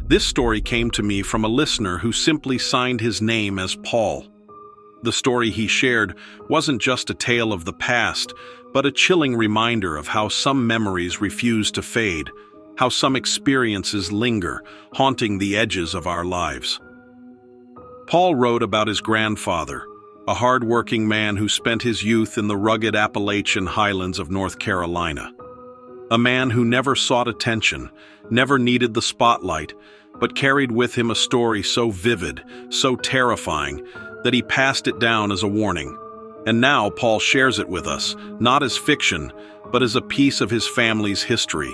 This story came to me from a listener who simply signed his name as Paul. The story he shared wasn't just a tale of the past, but a chilling reminder of how some memories refuse to fade, how some experiences linger, haunting the edges of our lives. Paul wrote about his grandfather, a hard-working man who spent his youth in the rugged Appalachian highlands of North Carolina. A man who never sought attention, never needed the spotlight, but carried with him a story so vivid, so terrifying, that he passed it down as a warning. And now Paul shares it with us, not as fiction, but as a piece of his family's history.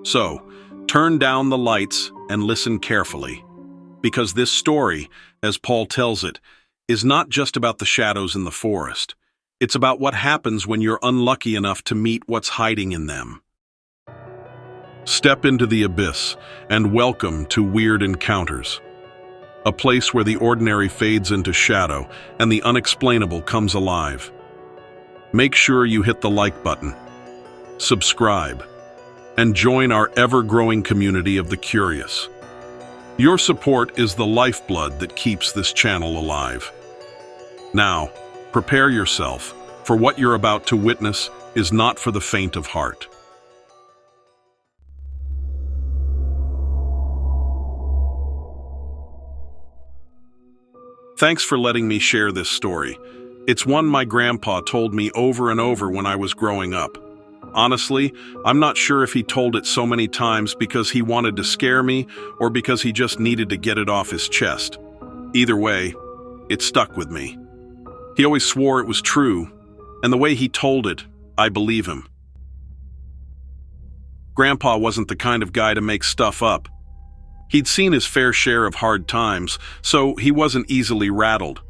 So, turn down the lights and listen carefully. Because this story, as Paul tells it, is not just about the shadows in the forest. It's about what happens when you're unlucky enough to meet what's hiding in them. Step into the abyss and welcome to Weird Encounters, a place where the ordinary fades into shadow and the unexplainable comes alive. Make sure you hit the like button, subscribe, and join our ever-growing community of the curious. Your support is the lifeblood that keeps this channel alive. Now, prepare yourself, for what you're about to witness is not for the faint of heart. Thanks for letting me share this story. It's one my grandpa told me over and over when I was growing up. Honestly, I'm not sure if he told it so many times because he wanted to scare me or because he just needed to get it off his chest. Either way, it stuck with me. He always swore it was true, and the way he told it, I believe him. Grandpa wasn't the kind of guy to make stuff up. He'd seen his fair share of hard times, so he wasn't easily rattled.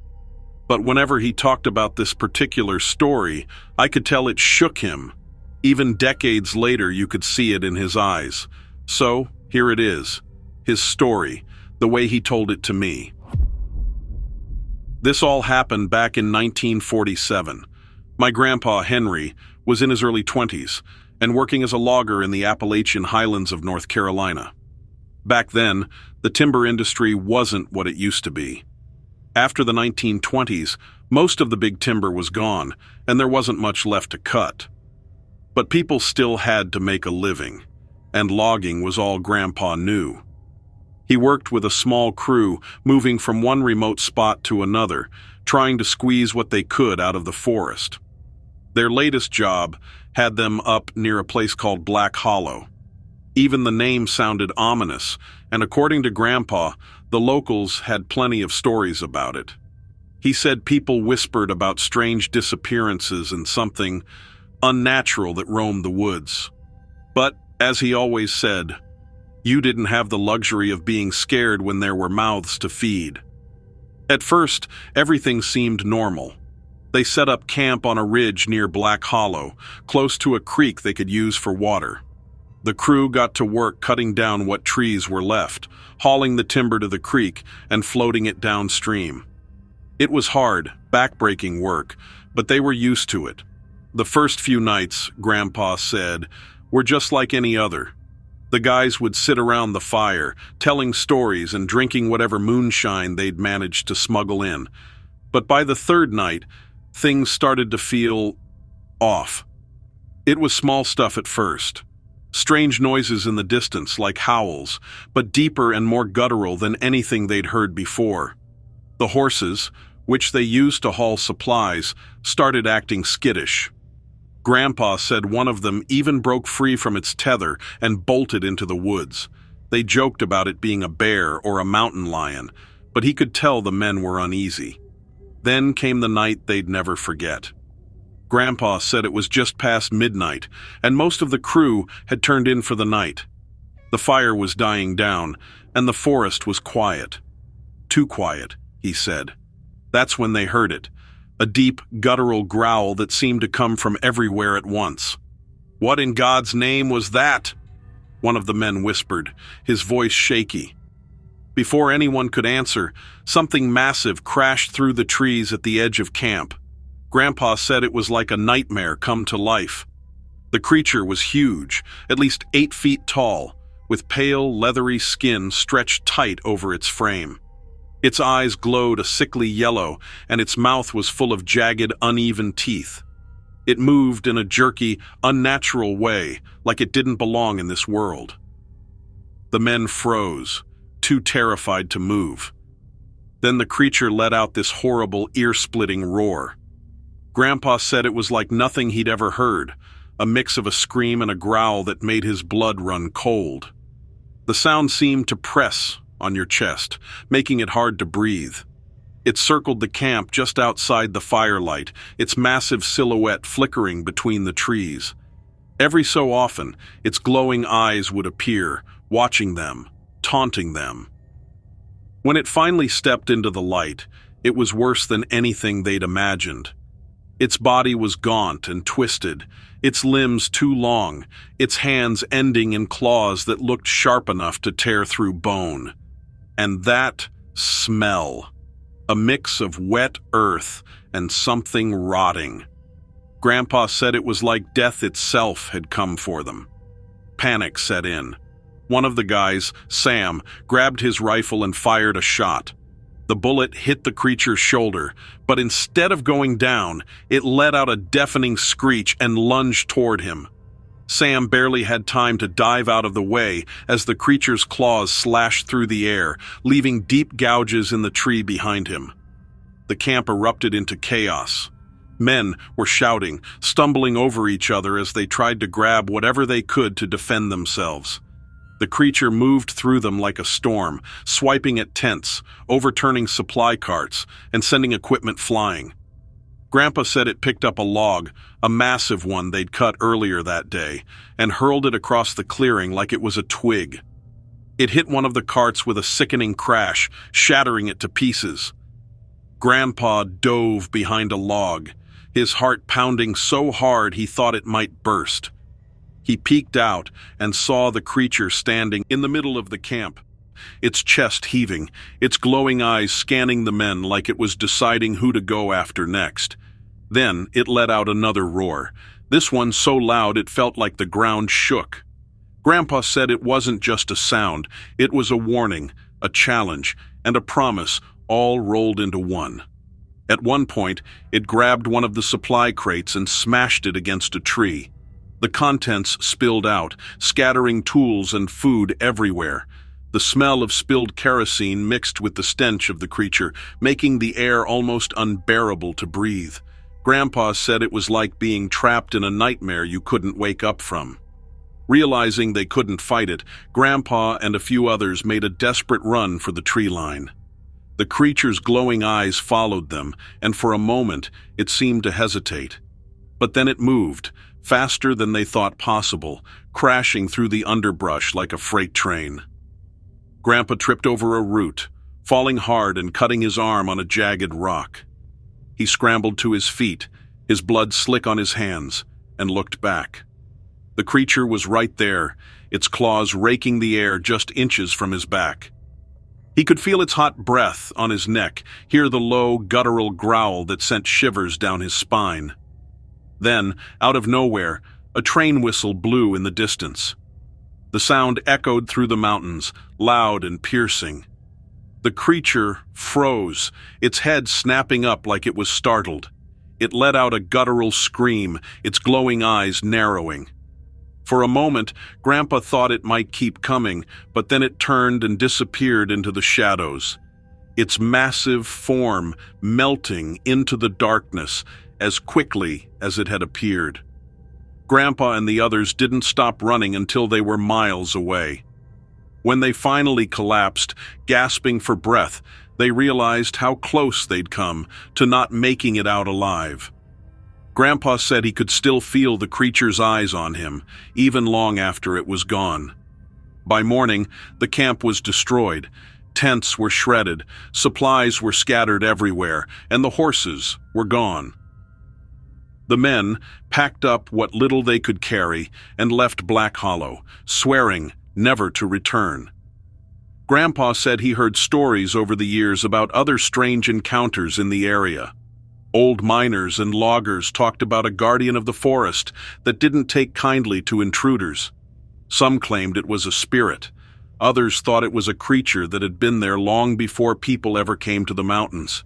But whenever he talked about this particular story, I could tell it shook him. Even decades later, you could see it in his eyes. So, here it is, his story, the way he told it to me. This all happened back in 1947. My grandpa, Henry, was in his early 20s and working as a logger in the Appalachian highlands of North Carolina. Back then, the timber industry wasn't what it used to be. After the 1920s, most of the big timber was gone, and there wasn't much left to cut. But people still had to make a living, and logging was all Grandpa knew. He worked with a small crew, moving from one remote spot to another, trying to squeeze what they could out of the forest. Their latest job had them up near a place called Black Hollow. Even the name sounded ominous, and according to Grandpa, the locals had plenty of stories about it. He said people whispered about strange disappearances and something unnatural that roamed the woods. But, as he always said, you didn't have the luxury of being scared when there were mouths to feed. At first, everything seemed normal. They set up camp on a ridge near Black Hollow, close to a creek they could use for water. The crew got to work cutting down what trees were left, hauling the timber to the creek and floating it downstream. It was hard, back-breaking work, but they were used to it. The first few nights, Grandpa said, were just like any other. The guys would sit around the fire, telling stories and drinking whatever moonshine they'd managed to smuggle in. But by the third night, things started to feel off. It was small stuff at first. Strange noises in the distance like howls, but deeper and more guttural than anything they'd heard before. The horses, which they used to haul supplies, started acting skittish. Grandpa said one of them even broke free from its tether and bolted into the woods. They joked about it being a bear or a mountain lion, but he could tell the men were uneasy. Then came the night they'd never forget. Grandpa said it was just past midnight, and most of the crew had turned in for the night. The fire was dying down, and the forest was quiet. Too quiet, he said. That's when they heard it, a deep, guttural growl that seemed to come from everywhere at once. "What in God's name was that?" one of the men whispered, his voice shaky. Before anyone could answer, something massive crashed through the trees at the edge of camp. Grandpa said it was like a nightmare come to life. The creature was huge, at least 8 feet tall, with pale, leathery skin stretched tight over its frame. Its eyes glowed a sickly yellow, and its mouth was full of jagged, uneven teeth. It moved in a jerky, unnatural way, like it didn't belong in this world. The men froze, too terrified to move. Then the creature let out this horrible, ear-splitting roar. Grandpa said it was like nothing he'd ever heard, a mix of a scream and a growl that made his blood run cold. The sound seemed to press on your chest, making it hard to breathe. It circled the camp just outside the firelight, its massive silhouette flickering between the trees. Every so often, its glowing eyes would appear, watching them, taunting them. When it finally stepped into the light, it was worse than anything they'd imagined. Its body was gaunt and twisted, its limbs too long, its hands ending in claws that looked sharp enough to tear through bone. And that smell, a mix of wet earth and something rotting. Grandpa said it was like death itself had come for them. Panic set in. One of the guys, Sam, grabbed his rifle and fired a shot. The bullet hit the creature's shoulder, but instead of going down, it let out a deafening screech and lunged toward him. Sam barely had time to dive out of the way as the creature's claws slashed through the air, leaving deep gouges in the tree behind him. The camp erupted into chaos. Men were shouting, stumbling over each other as they tried to grab whatever they could to defend themselves. The creature moved through them like a storm, swiping at tents, overturning supply carts, and sending equipment flying. Grandpa said it picked up a log, a massive one they'd cut earlier that day, and hurled it across the clearing like it was a twig. It hit one of the carts with a sickening crash, shattering it to pieces. Grandpa dove behind a log, his heart pounding so hard he thought it might burst. He peeked out and saw the creature standing in the middle of the camp, its chest heaving, its glowing eyes scanning the men like it was deciding who to go after next. Then it let out another roar, this one so loud it felt like the ground shook. Grandpa said it wasn't just a sound, it was a warning, a challenge, and a promise, all rolled into one. At one point, it grabbed one of the supply crates and smashed it against a tree. The contents spilled out, scattering tools and food everywhere. The smell of spilled kerosene mixed with the stench of the creature, making the air almost unbearable to breathe. Grandpa said it was like being trapped in a nightmare you couldn't wake up from. Realizing they couldn't fight it, Grandpa and a few others made a desperate run for the tree line. The creature's glowing eyes followed them, and for a moment it seemed to hesitate. But then it moved, faster than they thought possible, crashing through the underbrush like a freight train. Grandpa tripped over a root, falling hard and cutting his arm on a jagged rock. He scrambled to his feet, his blood slick on his hands, and looked back. The creature was right there, its claws raking the air just inches from his back. He could feel its hot breath on his neck, hear the low, guttural growl that sent shivers down his spine. Then, out of nowhere, a train whistle blew in the distance. The sound echoed through the mountains, loud and piercing. The creature froze, its head snapping up like it was startled. It let out a guttural scream, its glowing eyes narrowing. For a moment, Grandpa thought it might keep coming, but then it turned and disappeared into the shadows, its massive form melting into the darkness as quickly as it had appeared. Grandpa and the others didn't stop running until they were miles away. When they finally collapsed, gasping for breath, they realized how close they'd come to not making it out alive. Grandpa said he could still feel the creature's eyes on him, even long after it was gone. By morning, the camp was destroyed. Tents were shredded, supplies were scattered everywhere, and the horses were gone. The men packed up what little they could carry and left Black Hollow, swearing never to return. Grandpa said he heard stories over the years about other strange encounters in the area. Old miners and loggers talked about a guardian of the forest that didn't take kindly to intruders. Some claimed it was a spirit. Others thought it was a creature that had been there long before people ever came to the mountains.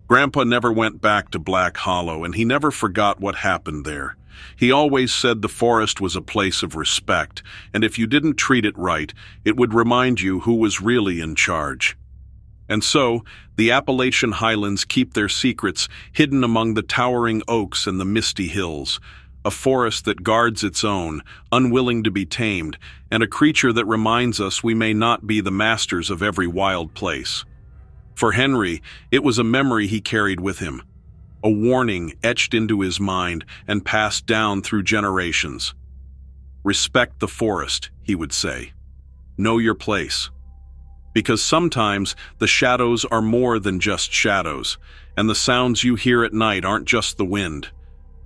Grandpa never went back to Black Hollow, and he never forgot what happened there. He always said the forest was a place of respect, and if you didn't treat it right, it would remind you who was really in charge. And so, the Appalachian Highlands keep their secrets hidden among the towering oaks and the misty hills, a forest that guards its own, unwilling to be tamed, and a creature that reminds us we may not be the masters of every wild place. For Henry, it was a memory he carried with him, a warning etched into his mind and passed down through generations. Respect the forest, he would say. Know your place. Because sometimes the shadows are more than just shadows, and the sounds you hear at night aren't just the wind.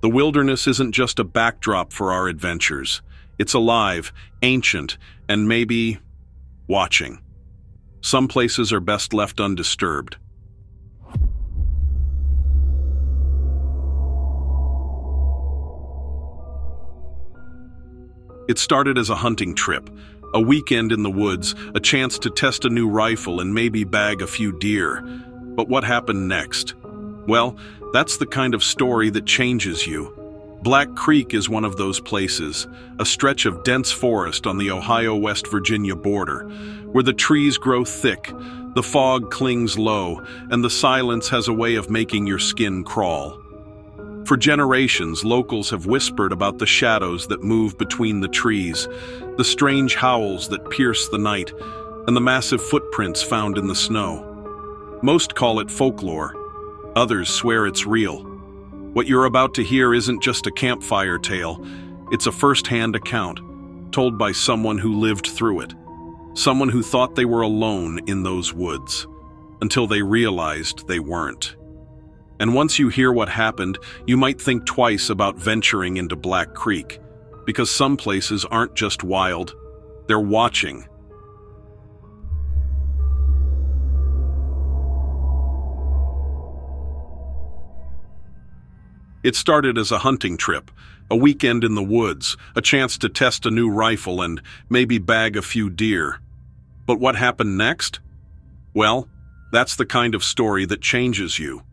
The wilderness isn't just a backdrop for our adventures. It's alive, ancient, and maybe watching. Some places are best left undisturbed. It started as a hunting trip, a weekend in the woods, a chance to test a new rifle and maybe bag a few deer. But what happened next? Well, that's the kind of story that changes you. Black Creek is one of those places, a stretch of dense forest on the Ohio-West Virginia border, where the trees grow thick, the fog clings low, and the silence has a way of making your skin crawl. For generations, locals have whispered about the shadows that move between the trees, the strange howls that pierce the night, and the massive footprints found in the snow. Most call it folklore. Others swear it's real. What you're about to hear isn't just a campfire tale. It's a first-hand account, told by someone who lived through it. Someone who thought they were alone in those woods, until they realized they weren't. And once you hear what happened, you might think twice about venturing into Black Creek, because some places aren't just wild, they're watching. It started as a hunting trip, a weekend in the woods, a chance to test a new rifle and maybe bag a few deer. But what happened next? Well, that's the kind of story that changes you.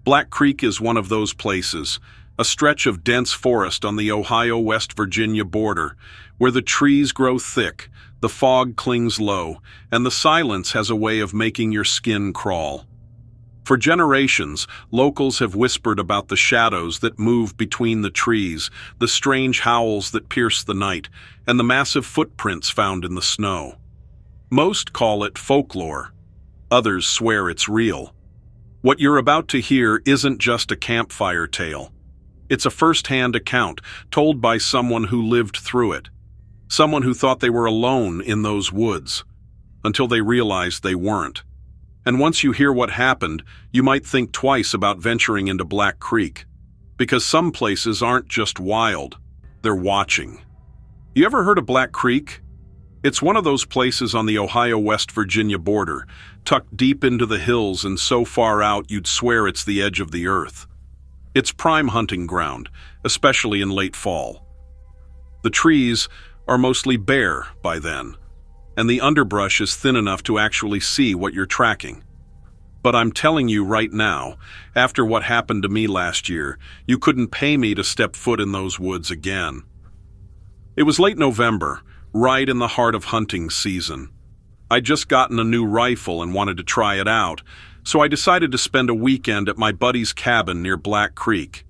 Black Creek is one of those places, a stretch of dense forest on the Ohio-West Virginia border, where the trees grow thick, the fog clings low, and the silence has a way of making your skin crawl. For generations, locals have whispered about the shadows that move between the trees, the strange howls that pierce the night, and the massive footprints found in the snow. Most call it folklore. Others swear it's real. What you're about to hear isn't just a campfire tale. It's a first-hand account told by someone who lived through it. Someone who thought they were alone in those woods, until they realized they weren't. And once you hear what happened, you might think twice about venturing into Black Creek. Because some places aren't just wild, they're watching. You ever heard of Black Creek? It's one of those places on the Ohio-West Virginia border, tucked deep into the hills and so far out you'd swear it's the edge of the earth. It's prime hunting ground, especially in late fall. The trees are mostly bare by then, and the underbrush is thin enough to actually see what you're tracking. But I'm telling you right now, after what happened to me last year, you couldn't pay me to step foot in those woods again. It was late November, right in the heart of hunting season. I'd just gotten a new rifle and wanted to try it out, so I decided to spend a weekend at my buddy's cabin near Black Creek.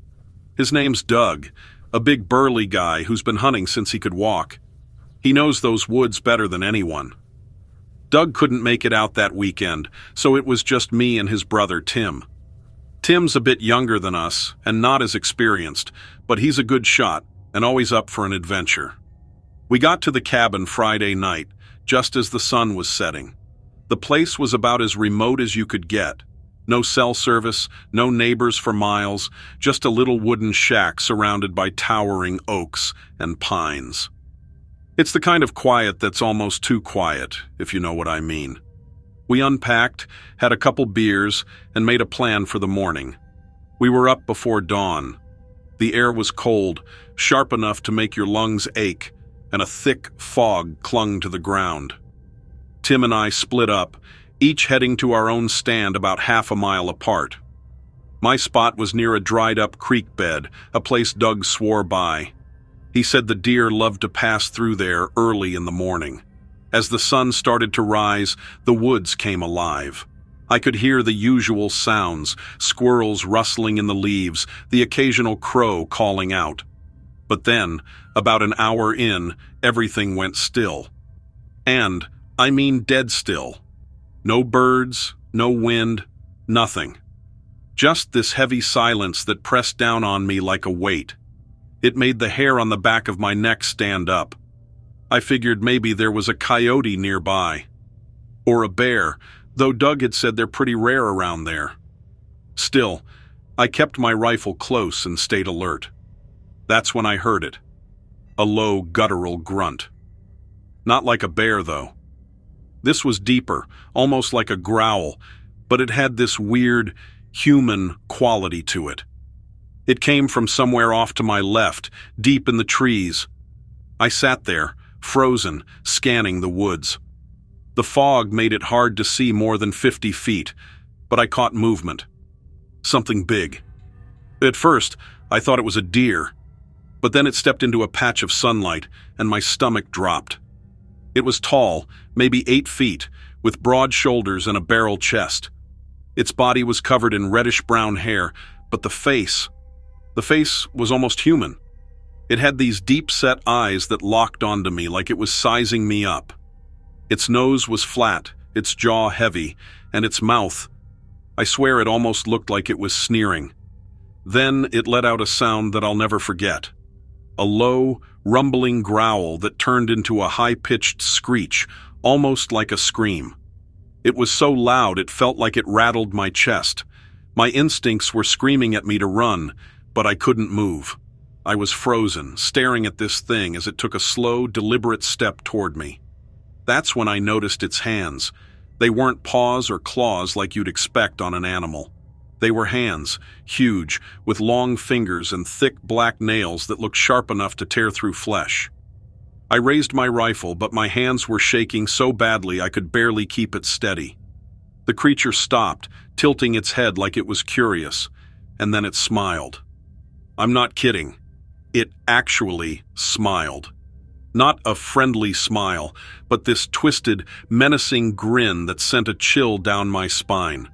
His name's Doug, a big burly guy who's been hunting since he could walk. He knows those woods better than anyone. Doug couldn't make it out that weekend, so it was just me and his brother Tim. Tim's a bit younger than us and not as experienced, but he's a good shot and always up for an adventure. We got to the cabin Friday night, just as the sun was setting. The place was about as remote as you could get. No cell service, no neighbors for miles, just a little wooden shack surrounded by towering oaks and pines. It's the kind of quiet that's almost too quiet, if you know what I mean. We unpacked, had a couple beers, and made a plan for the morning. We were up before dawn. The air was cold, sharp enough to make your lungs ache, and a thick fog clung to the ground. Tim and I split up, each heading to our own stand about half a mile apart. My spot was near a dried-up creek bed, a place Doug swore by. He said the deer loved to pass through there early in the morning. As the sun started to rise, the woods came alive. I could hear the usual sounds, squirrels rustling in the leaves, the occasional crow calling out. But then, about an hour in, everything went still. And, I mean dead still. No birds, no wind, nothing. Just this heavy silence that pressed down on me like a weight. It made the hair on the back of my neck stand up. I figured maybe there was a coyote nearby. Or a bear, though Doug had said they're pretty rare around there. Still, I kept my rifle close and stayed alert. That's when I heard it. A low, guttural grunt. Not like a bear, though. This was deeper, almost like a growl, but it had this weird, human quality to it. It came from somewhere off to my left, deep in the trees. I sat there, frozen, scanning the woods. The fog made it hard to see more than 50 feet, but I caught movement. Something big. At first, I thought it was a deer, but then it stepped into a patch of sunlight, and my stomach dropped. It was tall, maybe 8 feet, with broad shoulders and a barrel chest. Its body was covered in reddish-brown hair, but the face was almost human. It had these deep-set eyes that locked onto me like it was sizing me up. Its nose was flat, its jaw heavy, and its mouth, I swear it almost looked like it was sneering. Then it let out a sound that I'll never forget. A low, rumbling growl that turned into a high-pitched screech, almost like a scream. It was so loud it felt like it rattled my chest. My instincts were screaming at me to run, but I couldn't move. I was frozen, staring at this thing as it took a slow, deliberate step toward me. That's when I noticed its hands. They weren't paws or claws like you'd expect on an animal. They were hands, huge, with long fingers and thick black nails that looked sharp enough to tear through flesh. I raised my rifle, but my hands were shaking so badly I could barely keep it steady. The creature stopped, tilting its head like it was curious, and then it smiled. I'm not kidding. It actually smiled. Not a friendly smile, but this twisted, menacing grin that sent a chill down my spine.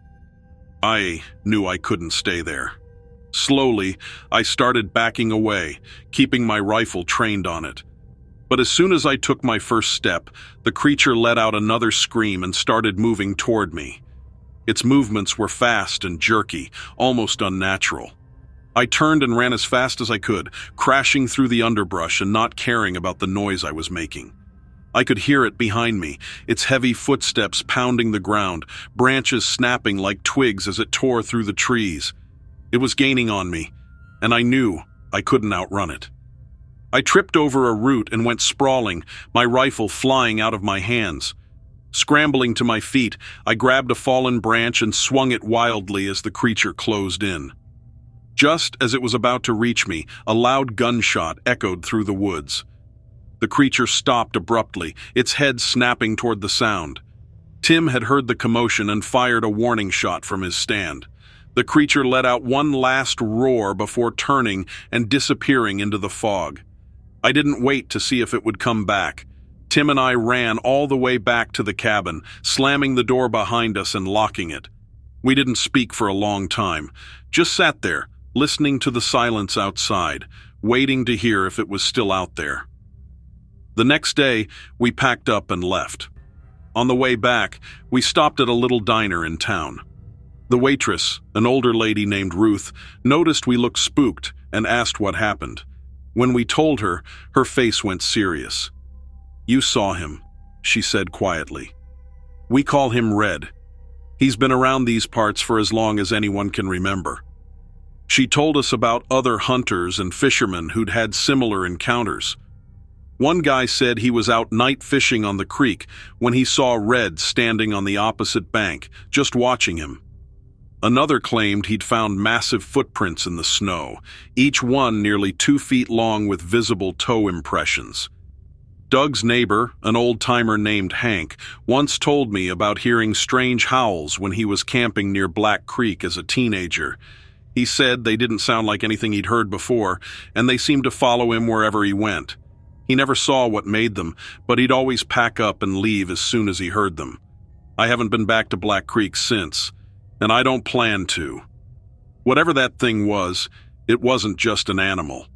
I knew I couldn't stay there. Slowly, I started backing away, keeping my rifle trained on it. But as soon as I took my first step, the creature let out another scream and started moving toward me. Its movements were fast and jerky, almost unnatural. I turned and ran as fast as I could, crashing through the underbrush and not caring about the noise I was making. I could hear it behind me, its heavy footsteps pounding the ground, branches snapping like twigs as it tore through the trees. It was gaining on me, and I knew I couldn't outrun it. I tripped over a root and went sprawling, my rifle flying out of my hands. Scrambling to my feet, I grabbed a fallen branch and swung it wildly as the creature closed in. Just as it was about to reach me, a loud gunshot echoed through the woods. The creature stopped abruptly, its head snapping toward the sound. Tim had heard the commotion and fired a warning shot from his stand. The creature let out one last roar before turning and disappearing into the fog. I didn't wait to see if it would come back. Tim and I ran all the way back to the cabin, slamming the door behind us and locking it. We didn't speak for a long time, just sat there, listening to the silence outside, waiting to hear if it was still out there. The next day, we packed up and left. On the way back, we stopped at a little diner in town. The waitress, an older lady named Ruth, noticed we looked spooked and asked what happened. When we told her, her face went serious. "You saw him," she said quietly. "We call him Red. He's been around these parts for as long as anyone can remember." She told us about other hunters and fishermen who'd had similar encounters. One guy said he was out night fishing on the creek when he saw Red standing on the opposite bank, just watching him. Another claimed he'd found massive footprints in the snow, each one nearly 2 feet long with visible toe impressions. Doug's neighbor, an old-timer named Hank, once told me about hearing strange howls when he was camping near Black Creek as a teenager. He said they didn't sound like anything he'd heard before, and they seemed to follow him wherever he went. He never saw what made them, but he'd always pack up and leave as soon as he heard them. I haven't been back to Black Creek since, and I don't plan to. Whatever that thing was, it wasn't just an animal.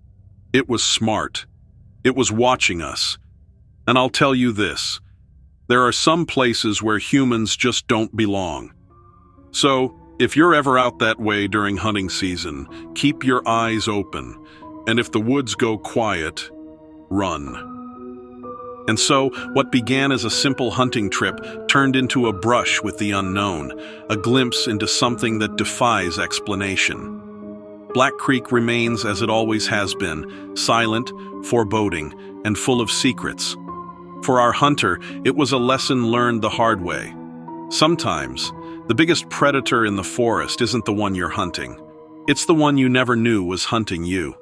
It was smart. It was watching us. And I'll tell you this, there are some places where humans just don't belong. So, if you're ever out that way during hunting season, keep your eyes open, and if the woods go quiet, run. And so, what began as a simple hunting trip turned into a brush with the unknown, a glimpse into something that defies explanation. Black Creek remains as it always has been, silent, foreboding, and full of secrets. For our hunter, it was a lesson learned the hard way. Sometimes, the biggest predator in the forest isn't the one you're hunting. It's the one you never knew was hunting you.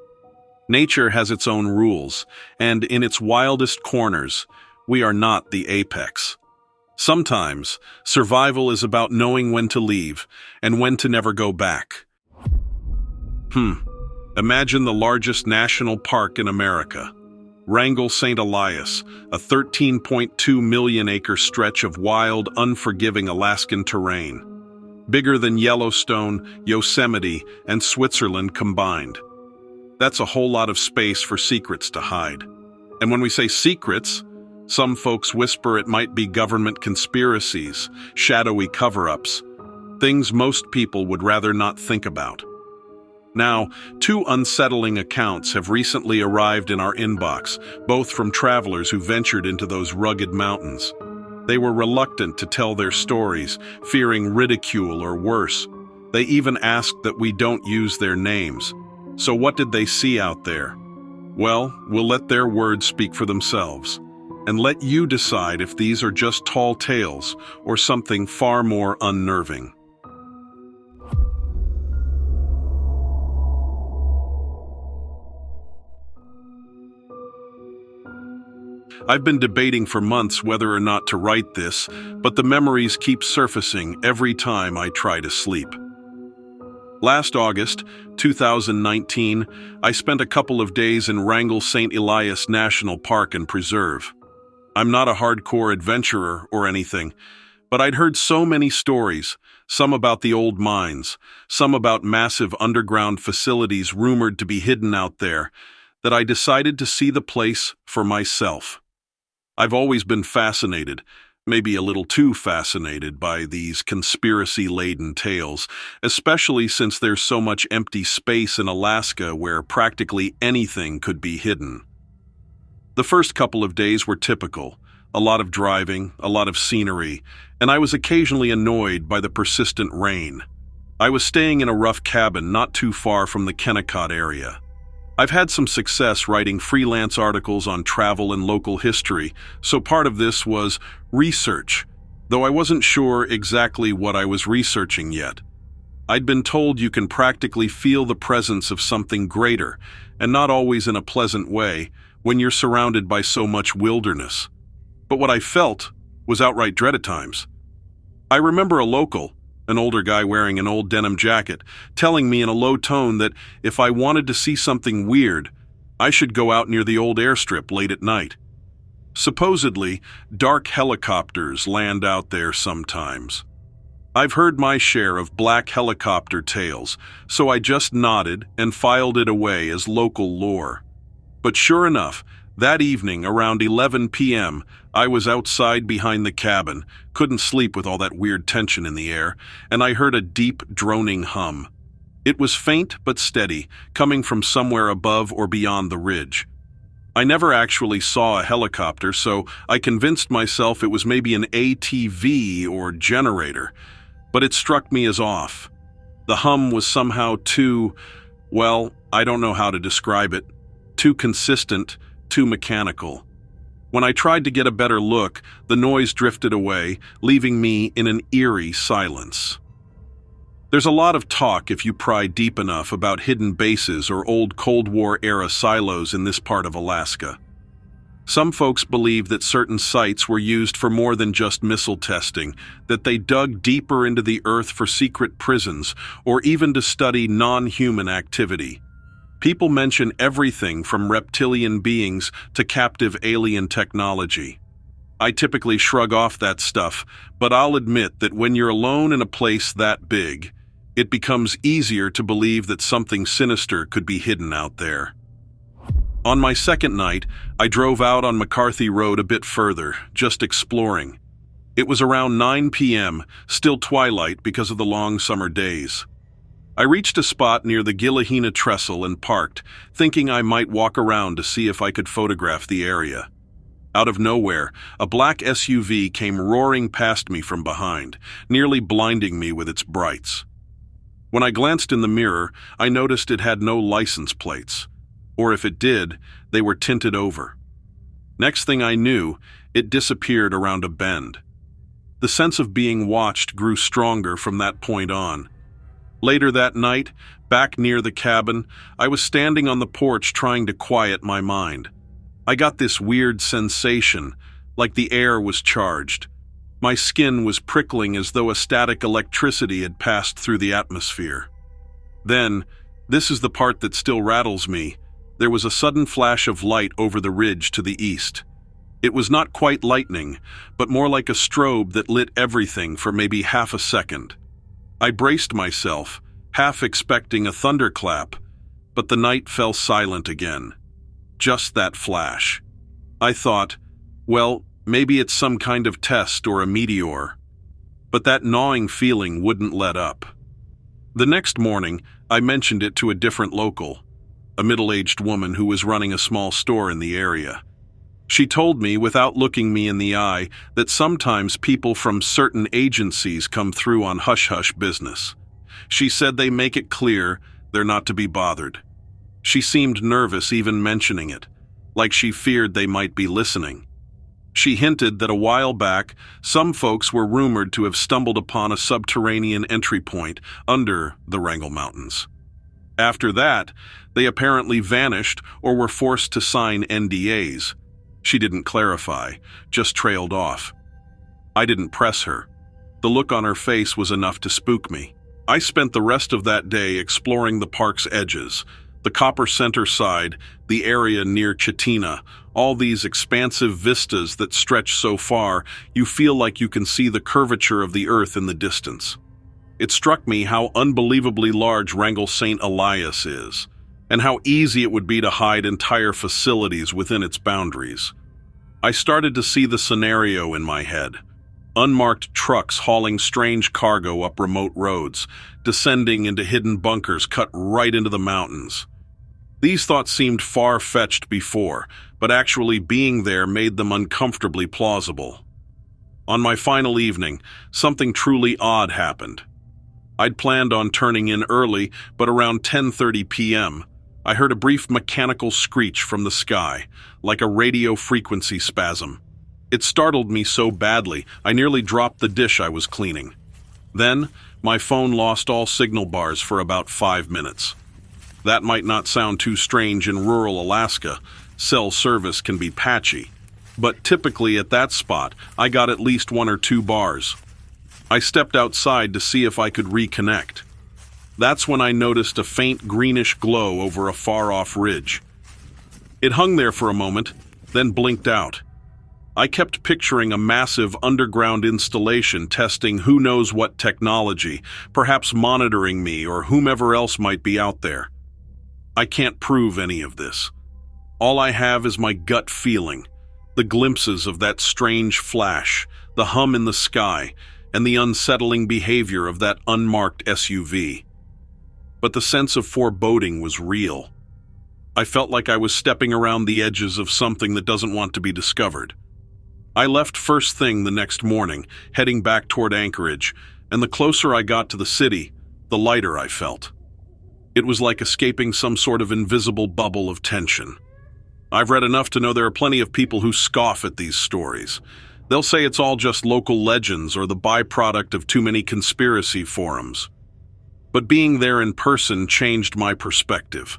Nature has its own rules, and in its wildest corners, we are not the apex. Sometimes, survival is about knowing when to leave and when to never go back. Imagine the largest national park in America. Wrangell St. Elias, a 13.2 million acre stretch of wild, unforgiving Alaskan terrain. Bigger than Yellowstone, Yosemite, and Switzerland combined. That's a whole lot of space for secrets to hide. And when we say secrets, some folks whisper it might be government conspiracies, shadowy cover-ups, things most people would rather not think about. Now, 2 unsettling accounts have recently arrived in our inbox, both from travelers who ventured into those rugged mountains. They were reluctant to tell their stories, fearing ridicule or worse. They even asked that we don't use their names. So what did they see out there? Well, we'll let their words speak for themselves, and let you decide if these are just tall tales or something far more unnerving. I've been debating for months whether or not to write this, but the memories keep surfacing every time I try to sleep. Last August, 2019, I spent a couple of days in Wrangell St. Elias National Park and Preserve. I'm not a hardcore adventurer or anything, but I'd heard so many stories, some about the old mines, some about massive underground facilities rumored to be hidden out there, that I decided to see the place for myself. I've always been fascinated, maybe a little too fascinated, by these conspiracy-laden tales, especially since there's so much empty space in Alaska where practically anything could be hidden. The first couple of days were typical, a lot of driving, a lot of scenery, and I was occasionally annoyed by the persistent rain. I was staying in a rough cabin not too far from the Kennecott area. I've had some success writing freelance articles on travel and local history, so part of this was research, though I wasn't sure exactly what I was researching yet. I'd been told you can practically feel the presence of something greater, and not always in a pleasant way, when you're surrounded by so much wilderness. But what I felt was outright dread at times. I remember a local, an older guy wearing an old denim jacket, telling me in a low tone that if I wanted to see something weird, I should go out near the old airstrip late at night. Supposedly, dark helicopters land out there sometimes. I've heard my share of black helicopter tales, so I just nodded and filed it away as local lore. But sure enough, that evening around 11 p.m., I was outside behind the cabin, couldn't sleep with all that weird tension in the air, and I heard a deep, droning hum. It was faint but steady, coming from somewhere above or beyond the ridge. I never actually saw a helicopter, so I convinced myself it was maybe an ATV or generator, but it struck me as off. The hum was somehow too, well, I don't know how to describe it, too consistent, too mechanical. When I tried to get a better look, the noise drifted away, leaving me in an eerie silence. There's a lot of talk, if you pry deep enough, about hidden bases or old Cold War-era silos in this part of Alaska. Some folks believe that certain sites were used for more than just missile testing, that they dug deeper into the earth for secret prisons, or even to study non-human activity. People mention everything from reptilian beings to captive alien technology. I typically shrug off that stuff, but I'll admit that when you're alone in a place that big, it becomes easier to believe that something sinister could be hidden out there. On my second night, I drove out on McCarthy Road a bit further, just exploring. It was around 9 p.m., still twilight because of the long summer days. I reached a spot near the Gillahina Trestle and parked, thinking I might walk around to see if I could photograph the area. Out of nowhere, a black SUV came roaring past me from behind, nearly blinding me with its brights. When I glanced in the mirror, I noticed it had no license plates. Or if it did, they were tinted over. Next thing I knew, it disappeared around a bend. The sense of being watched grew stronger from that point on. Later that night, back near the cabin, I was standing on the porch trying to quiet my mind. I got this weird sensation, like the air was charged. My skin was prickling as though a static electricity had passed through the atmosphere. Then, this is the part that still rattles me, there was a sudden flash of light over the ridge to the east. It was not quite lightning, but more like a strobe that lit everything for maybe half a second. I braced myself, half expecting a thunderclap, but the night fell silent again. Just that flash. I thought, well, maybe it's some kind of test or a meteor. But that gnawing feeling wouldn't let up. The next morning, I mentioned it to a different local, a middle-aged woman who was running a small store in the area. She told me, without looking me in the eye, that sometimes people from certain agencies come through on hush-hush business. She said they make it clear they're not to be bothered. She seemed nervous even mentioning it, like she feared they might be listening. She hinted that a while back, some folks were rumored to have stumbled upon a subterranean entry point under the Wrangell Mountains. After that, they apparently vanished or were forced to sign NDAs. She didn't clarify, just trailed off. I didn't press her. The look on her face was enough to spook me. I spent the rest of that day exploring the park's edges, the Copper Center side, the area near Chitina, all these expansive vistas that stretch so far you feel like you can see the curvature of the earth in the distance. It struck me how unbelievably large Wrangell St. Elias is, and how easy it would be to hide entire facilities within its boundaries. I started to see the scenario in my head. Unmarked trucks hauling strange cargo up remote roads, descending into hidden bunkers cut right into the mountains. These thoughts seemed far-fetched before, but actually being there made them uncomfortably plausible. On my final evening, something truly odd happened. I'd planned on turning in early, but around 10:30 p.m., I heard a brief mechanical screech from the sky, like a radio frequency spasm. It startled me so badly, I nearly dropped the dish I was cleaning. Then, my phone lost all signal bars for about 5 minutes. That might not sound too strange in rural Alaska. Cell service can be patchy. But typically at that spot, I got at least 1 or 2 bars. I stepped outside to see if I could reconnect. That's when I noticed a faint greenish glow over a far-off ridge. It hung there for a moment, then blinked out. I kept picturing a massive underground installation testing who knows what technology, perhaps monitoring me or whomever else might be out there. I can't prove any of this. All I have is my gut feeling, the glimpses of that strange flash, the hum in the sky, and the unsettling behavior of that unmarked SUV. But the sense of foreboding was real. I felt like I was stepping around the edges of something that doesn't want to be discovered. I left first thing the next morning, heading back toward Anchorage, and the closer I got to the city, the lighter I felt. It was like escaping some sort of invisible bubble of tension. I've read enough to know there are plenty of people who scoff at these stories. They'll say it's all just local legends or the byproduct of too many conspiracy forums. But being there in person changed my perspective.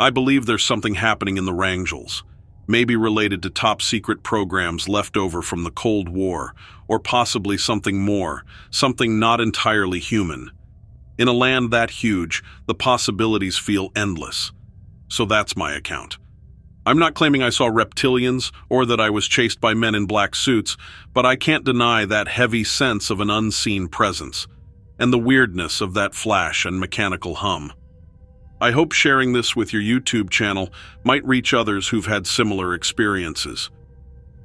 I believe there's something happening in the Wrangells. maybe related to top-secret programs left over from the Cold War, or possibly something more, something not entirely human. In a land that huge, the possibilities feel endless. So that's my account. I'm not claiming I saw reptilians or that I was chased by men in black suits, but I can't deny that heavy sense of an unseen presence, and the weirdness of that flash and mechanical hum. I hope sharing this with your YouTube channel might reach others who've had similar experiences.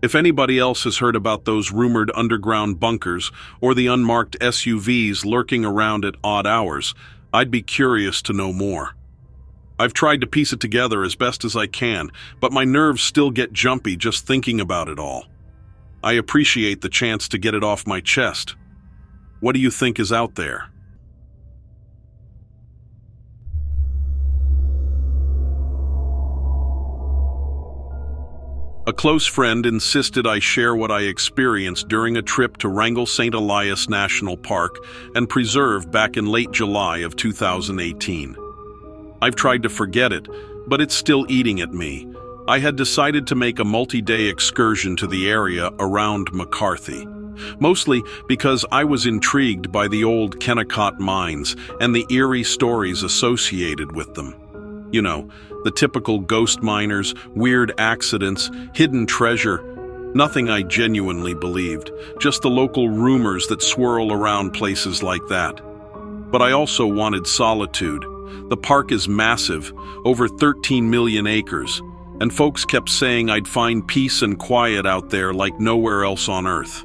If anybody else has heard about those rumored underground bunkers or the unmarked SUVs lurking around at odd hours, I'd be curious to know more. I've tried to piece it together as best as I can, but my nerves still get jumpy just thinking about it all. I appreciate the chance to get it off my chest. What do you think is out there? A close friend insisted I share what I experienced during a trip to Wrangell St. Elias National Park and Preserve back in late July of 2018. I've tried to forget it, but it's still eating at me. I had decided to make a multi-day excursion to the area around McCarthy, mostly because I was intrigued by the old McCarthy Mines and the eerie stories associated with them. You know, the typical ghost miners, weird accidents, hidden treasure. Nothing I genuinely believed, just the local rumors that swirl around places like that. But I also wanted solitude. The park is massive, over 13 million acres, and folks kept saying I'd find peace and quiet out there like nowhere else on Earth.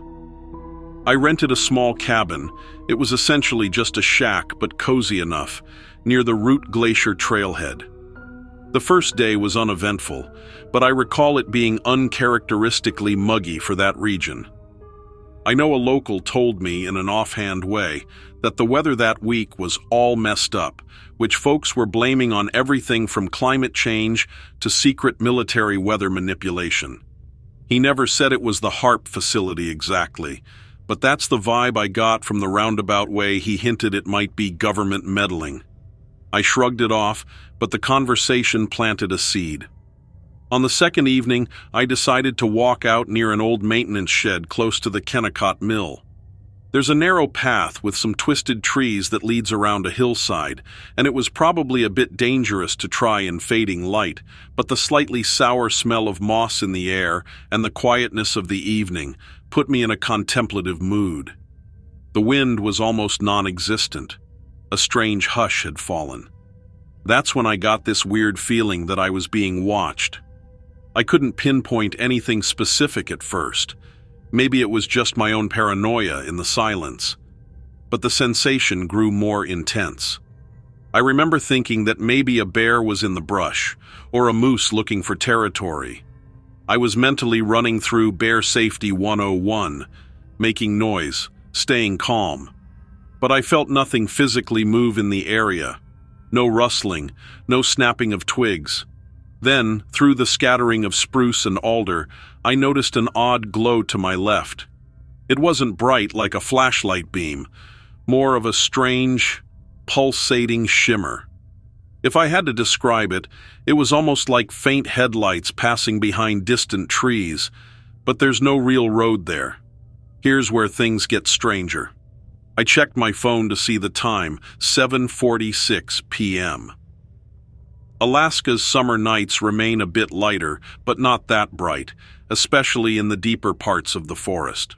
I rented a small cabin. It was essentially just a shack, but cozy enough, near the Root Glacier trailhead. The first day was uneventful, but I recall it being uncharacteristically muggy for that region. I know a local told me in an offhand way that the weather that week was all messed up, which folks were blaming on everything from climate change to secret military weather manipulation. He never said it was the HARP facility exactly, but that's the vibe I got from the roundabout way he hinted it might be government meddling. I shrugged it off, but the conversation planted a seed. On the second evening, I decided to walk out near an old maintenance shed close to the Kennecott Mill. There's a narrow path with some twisted trees that leads around a hillside, and it was probably a bit dangerous to try in fading light, but the slightly sour smell of moss in the air and the quietness of the evening put me in a contemplative mood. The wind was almost non-existent. A strange hush had fallen. That's when I got this weird feeling that I was being watched. I couldn't pinpoint anything specific at first. Maybe it was just my own paranoia in the silence. But the sensation grew more intense. I remember thinking that maybe a bear was in the brush, or a moose looking for territory. I was mentally running through Bear Safety 101, making noise, staying calm. But I felt nothing physically move in the area. No rustling, no snapping of twigs. Then, through the scattering of spruce and alder, I noticed an odd glow to my left. It wasn't bright like a flashlight beam, more of a strange, pulsating shimmer. If I had to describe it, it was almost like faint headlights passing behind distant trees, but there's no real road there. Here's where things get stranger. I checked my phone to see the time, 7:46 p.m. Alaska's summer nights remain a bit lighter, but not that bright, especially in the deeper parts of the forest.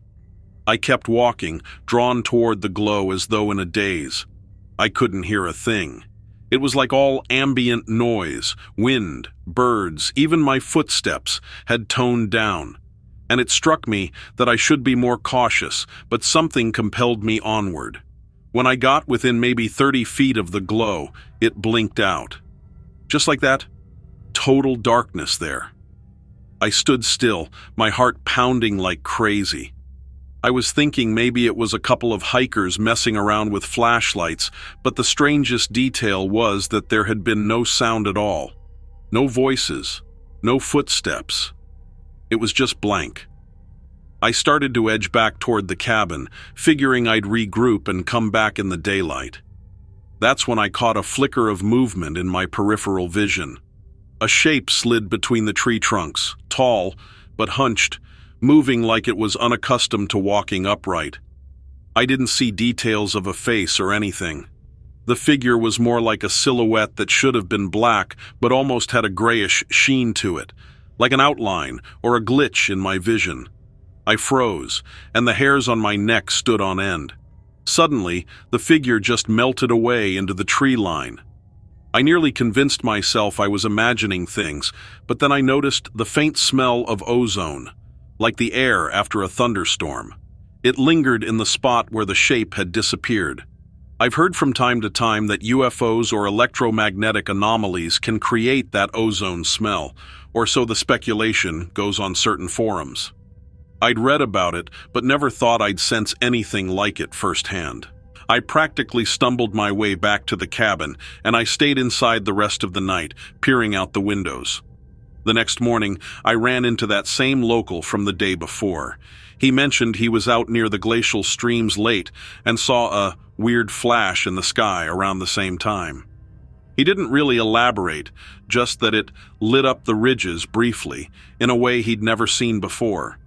I kept walking, drawn toward the glow as though in a daze. I couldn't hear a thing. It was like all ambient noise, wind, birds, even my footsteps had toned down. And it struck me that I should be more cautious, but something compelled me onward. When I got within maybe 30 feet of the glow, it blinked out. Just like that, total darkness there. I stood still, my heart pounding like crazy. I was thinking maybe it was a couple of hikers messing around with flashlights, but the strangest detail was that there had been no sound at all. No voices, no footsteps. It was just blank. I started to edge back toward the cabin, figuring I'd regroup and come back in the daylight. That's when I caught a flicker of movement in my peripheral vision. A shape slid between the tree trunks, tall but hunched, moving like it was unaccustomed to walking upright. I didn't see details of a face or anything. The figure was more like a silhouette that should have been black but almost had a grayish sheen to it, like an outline or a glitch in my vision. I froze, and the hairs on my neck stood on end. Suddenly, the figure just melted away into the tree line. I nearly convinced myself I was imagining things, but then I noticed the faint smell of ozone, like the air after a thunderstorm. It lingered in the spot where the shape had disappeared. I've heard from time to time that UFOs or electromagnetic anomalies can create that ozone smell, or so the speculation goes on certain forums. I'd read about it, but never thought I'd sense anything like it firsthand. I practically stumbled my way back to the cabin, and I stayed inside the rest of the night, peering out the windows. The next morning, I ran into that same local from the day before. He mentioned he was out near the glacial streams late and saw a weird flash in the sky around the same time. He didn't really elaborate, just that it lit up the ridges briefly, in a way he'd never seen before.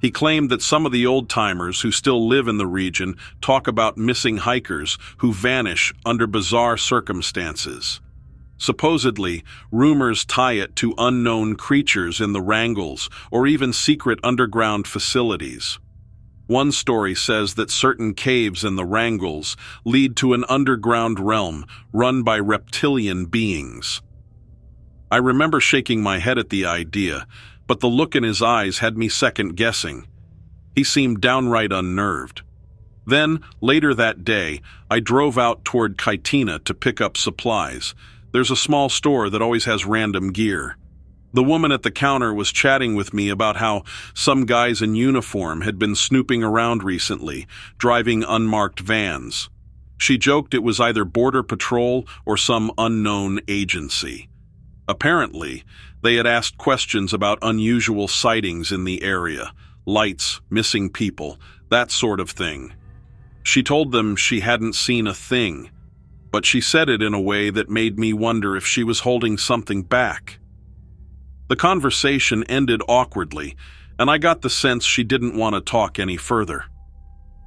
He claimed that some of the old-timers who still live in the region talk about missing hikers who vanish under bizarre circumstances. Supposedly, rumors tie it to unknown creatures in the Wrangles or even secret underground facilities. One story says that certain caves in the Wrangles lead to an underground realm run by reptilian beings. I remember shaking my head at the idea, but the look in his eyes had me second-guessing. He seemed downright unnerved. Then, later that day, I drove out toward Kaitina to pick up supplies. There's a small store that always has random gear. The woman at the counter was chatting with me about how some guys in uniform had been snooping around recently, driving unmarked vans. She joked it was either Border Patrol or some unknown agency. Apparently, they had asked questions about unusual sightings in the area, lights, missing people, that sort of thing. She told them she hadn't seen a thing, but she said it in a way that made me wonder if she was holding something back. The conversation ended awkwardly, and I got the sense she didn't want to talk any further.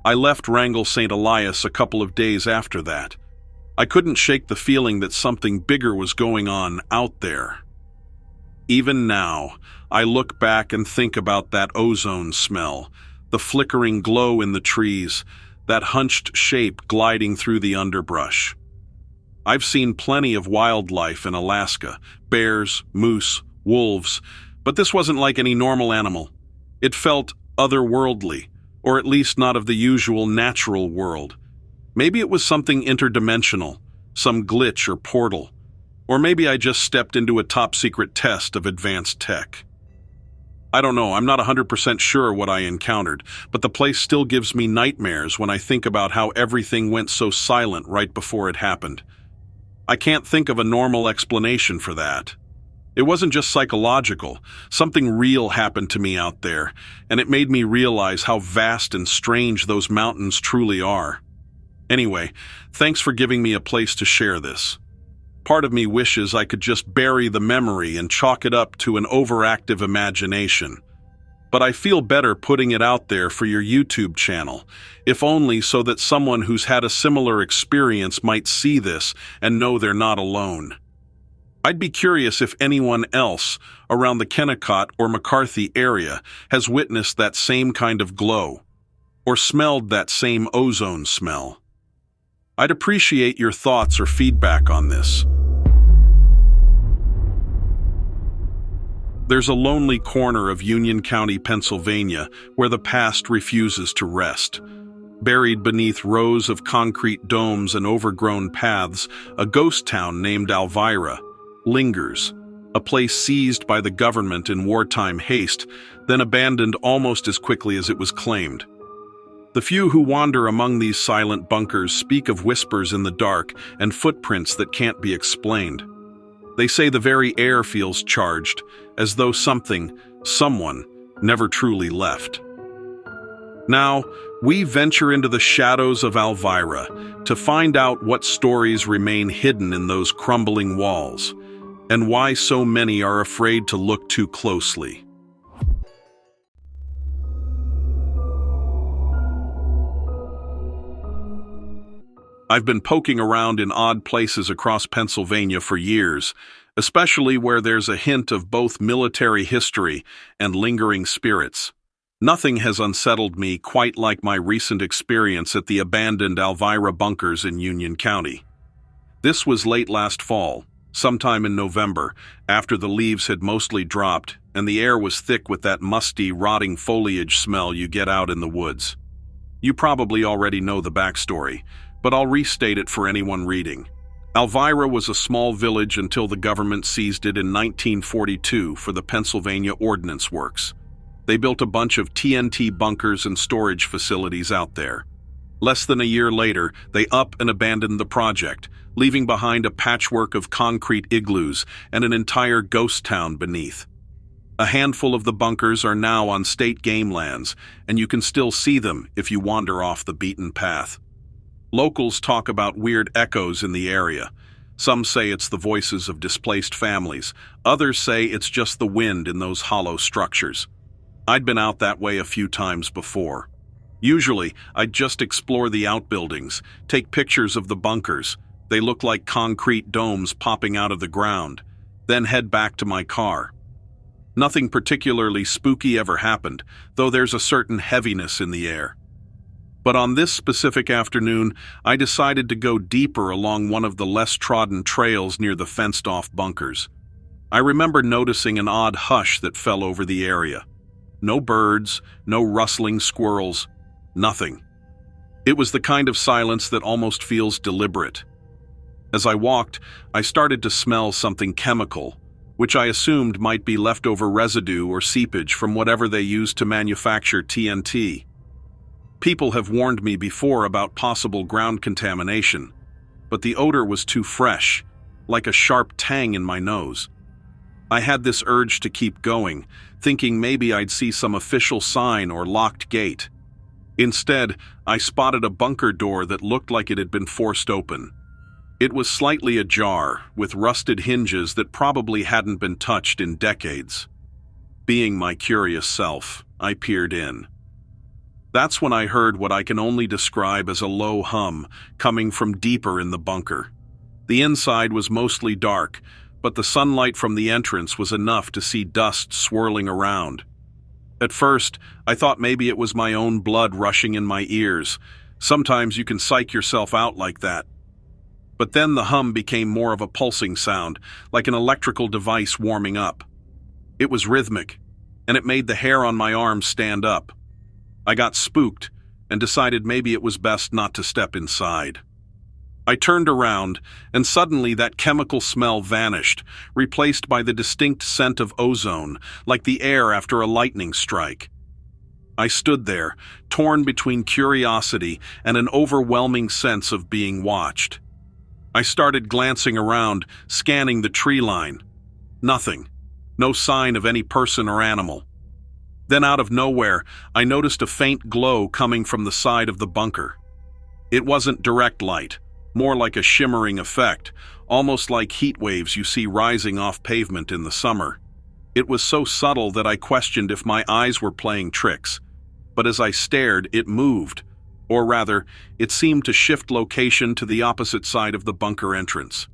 I left Wrangell St. Elias a couple of days after that. I couldn't shake the feeling that something bigger was going on out there. Even now, I look back and think about that ozone smell, the flickering glow in the trees, that hunched shape gliding through the underbrush. I've seen plenty of wildlife in Alaska, bears, moose, wolves, but this wasn't like any normal animal. It felt otherworldly, or at least not of the usual natural world. Maybe it was something interdimensional, some glitch or portal. Or maybe I just stepped into a top-secret test of advanced tech. I don't know, I'm not 100% sure what I encountered, but the place still gives me nightmares when I think about how everything went so silent right before it happened. I can't think of a normal explanation for that. It wasn't just psychological. Something real happened to me out there, and it made me realize how vast and strange those mountains truly are. Anyway, thanks for giving me a place to share this. Part of me wishes I could just bury the memory and chalk it up to an overactive imagination. But I feel better putting it out there for your YouTube channel, if only so that someone who's had a similar experience might see this and know they're not alone. I'd be curious if anyone else around the Kennecott or McCarthy area has witnessed that same kind of glow, or smelled that same ozone smell. I'd appreciate your thoughts or feedback on this. There's a lonely corner of Union County, Pennsylvania, where the past refuses to rest. Buried beneath rows of concrete domes and overgrown paths, a ghost town named Elvira lingers, a place seized by the government in wartime haste, then abandoned almost as quickly as it was claimed. The few who wander among these silent bunkers speak of whispers in the dark and footprints that can't be explained. They say the very air feels charged, as though someone, never truly left. Now, we venture into the shadows of Elvira to find out what stories remain hidden in those crumbling walls. and why so many are afraid to look too closely. I've been poking around in odd places across Pennsylvania for years, especially where there's a hint of both military history and lingering spirits. Nothing has unsettled me quite like my recent experience at the abandoned Elvira bunkers in Union County. This was late last fall, sometime in November, after the leaves had mostly dropped and the air was thick with that musty, rotting foliage smell you get out in the woods. You probably already know the backstory, but I'll restate it for anyone reading. Elvira was a small village until the government seized it in 1942 for the Pennsylvania Ordnance Works. They built a bunch of TNT bunkers and storage facilities out there. Less than a year later, they up and abandoned the project, leaving behind a patchwork of concrete igloos and an entire ghost town beneath. A handful of the bunkers are now on state game lands, and you can still see them if you wander off the beaten path. Locals talk about weird echoes in the area. Some say it's the voices of displaced families. Others say it's just the wind in those hollow structures. I'd been out that way a few times before. Usually, I'd just explore the outbuildings, take pictures of the bunkers. They look like concrete domes popping out of the ground, then head back to my car. Nothing particularly spooky ever happened, though there's a certain heaviness in the air. But on this specific afternoon, I decided to go deeper along one of the less trodden trails near the fenced-off bunkers. I remember noticing an odd hush that fell over the area. No birds, no rustling squirrels, nothing. It was the kind of silence that almost feels deliberate. As I walked, I started to smell something chemical, which I assumed might be leftover residue or seepage from whatever they used to manufacture TNT. People have warned me before about possible ground contamination, but the odor was too fresh, like a sharp tang in my nose. I had this urge to keep going, thinking maybe I'd see some official sign or locked gate. Instead, I spotted a bunker door that looked like it had been forced open. It was slightly ajar, with rusted hinges that probably hadn't been touched in decades. Being my curious self, I peered in. That's when I heard what I can only describe as a low hum coming from deeper in the bunker. The inside was mostly dark, but the sunlight from the entrance was enough to see dust swirling around. At first, I thought maybe it was my own blood rushing in my ears. Sometimes you can psych yourself out like that. But then the hum became more of a pulsing sound, like an electrical device warming up. It was rhythmic, and it made the hair on my arms stand up. I got spooked and decided maybe it was best not to step inside. I turned around, and suddenly that chemical smell vanished, replaced by the distinct scent of ozone, like the air after a lightning strike. I stood there, torn between curiosity and an overwhelming sense of being watched. I started glancing around, scanning the tree line. Nothing. No sign of any person or animal. Then out of nowhere, I noticed a faint glow coming from the side of the bunker. It wasn't direct light, more like a shimmering effect, almost like heat waves you see rising off pavement in the summer. It was so subtle that I questioned if my eyes were playing tricks. But as I stared, it moved. Or rather, it seemed to shift location to the opposite side of the bunker entrance.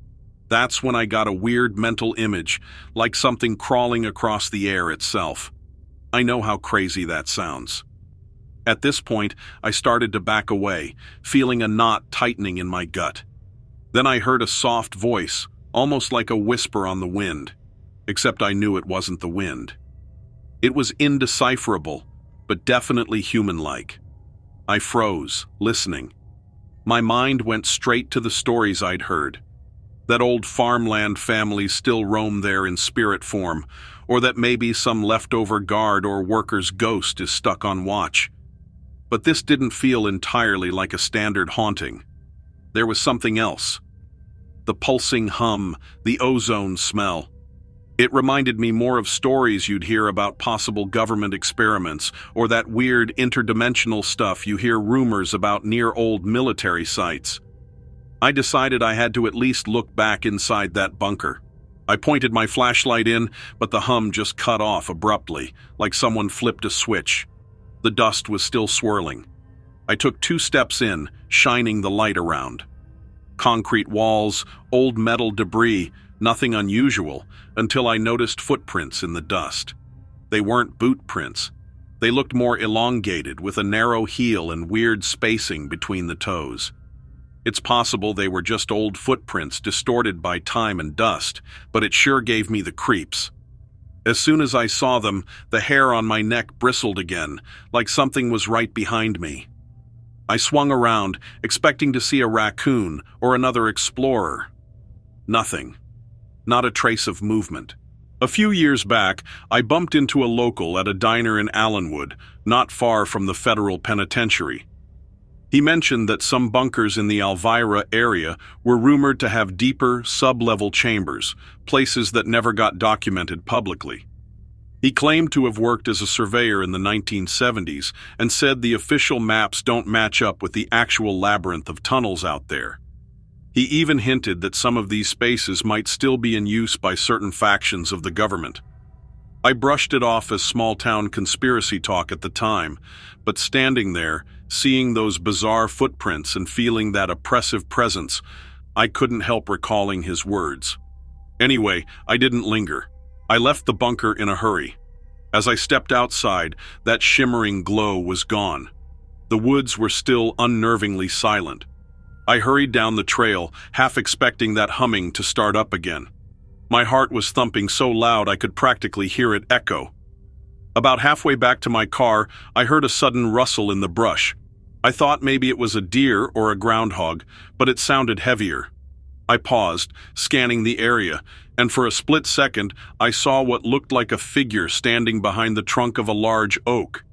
That's when I got a weird mental image, like something crawling across the air itself. I know how crazy that sounds. At this point, I started to back away, feeling a knot tightening in my gut. Then I heard a soft voice, almost like a whisper on the wind, except I knew it wasn't the wind. It was indecipherable, but definitely human-like. I froze, listening. My mind went straight to the stories I'd heard. That old farmland families still roam there in spirit form, or that maybe some leftover guard or worker's ghost is stuck on watch. But this didn't feel entirely like a standard haunting. There was something else. The pulsing hum, the ozone smell. It reminded me more of stories you'd hear about possible government experiments, or that weird interdimensional stuff you hear rumors about near old military sites. I decided I had to at least look back inside that bunker. I pointed my flashlight in, but the hum just cut off abruptly, like someone flipped a switch. The dust was still swirling. I took 2 steps in, shining the light around. Concrete walls, old metal debris, nothing unusual, until I noticed footprints in the dust. They weren't boot prints. They looked more elongated, with a narrow heel and weird spacing between the toes. It's possible they were just old footprints distorted by time and dust, but it sure gave me the creeps. As soon as I saw them, the hair on my neck bristled again, like something was right behind me. I swung around, expecting to see a raccoon or another explorer. Nothing. Not a trace of movement. A few years back, I bumped into a local at a diner in Allenwood, not far from the federal penitentiary. He mentioned that some bunkers in the Elvira area were rumored to have deeper, sub-level chambers, places that never got documented publicly. He claimed to have worked as a surveyor in the 1970s and said the official maps don't match up with the actual labyrinth of tunnels out there. He even hinted that some of these spaces might still be in use by certain factions of the government. I brushed it off as small-town conspiracy talk at the time, but standing there, seeing those bizarre footprints and feeling that oppressive presence, I couldn't help recalling his words. Anyway, I didn't linger. I left the bunker in a hurry. As I stepped outside, that shimmering glow was gone. The woods were still unnervingly silent. I hurried down the trail, half expecting that humming to start up again. My heart was thumping so loud I could practically hear it echo. About halfway back to my car, I heard a sudden rustle in the brush. I thought maybe it was a deer or a groundhog, but it sounded heavier. I paused, scanning the area, and for a split second, I saw what looked like a figure standing behind the trunk of a large oak.